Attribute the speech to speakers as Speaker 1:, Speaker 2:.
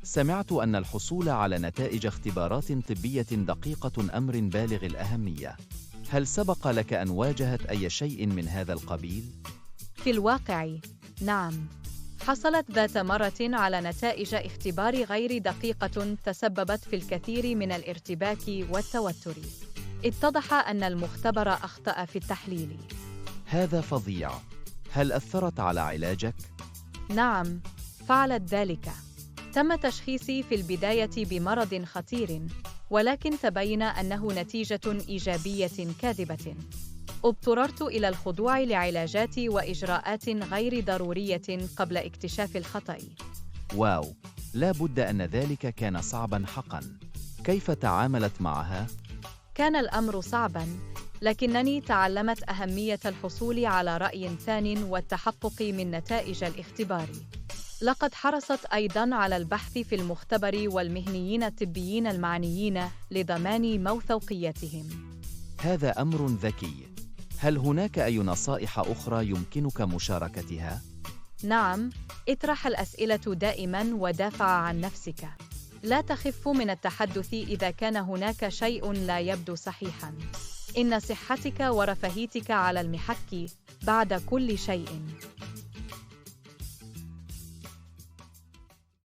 Speaker 1: سمعت أن الحصول على نتائج اختبارات طبية دقيقة أمر بالغ الأهمية. هل سبق لك أن واجهت أي شيء من هذا القبيل؟
Speaker 2: في الواقع، نعم. حصلت ذات مرة على نتائج اختبار غير دقيقة تسببت في الكثير من الارتباك والتوتر. اتضح أن المختبر أخطأ في التحليل.
Speaker 1: هذا فظيع. هل أثرت على علاجك؟
Speaker 2: نعم، فعلت ذلك. تم تشخيصي في البداية بمرض خطير، ولكن تبين أنه نتيجة إيجابية كاذبة. اضطررت إلى الخضوع لعلاجات وإجراءات غير ضرورية قبل اكتشاف الخطأ.
Speaker 1: واو، لا بد أن ذلك كان صعباً حقاً. كيف تعاملت معها؟
Speaker 2: كان الأمر صعباً، لكنني تعلمت أهمية الحصول على رأي ثان والتحقق من نتائج الاختبار. لقد حرصت أيضاً على البحث في المختبر والمهنيين الطبيين المعنيين لضمان موثوقيتهم.
Speaker 1: هذا أمر ذكي. هل هناك أي نصائح أخرى يمكنك مشاركتها؟
Speaker 2: نعم، اطرح الأسئلة دائماً ودافع عن نفسك. لا تخف من التحدث إذا كان هناك شيء لا يبدو صحيحاً. إن صحتك ورفاهيتك على المحك بعد كل شيء.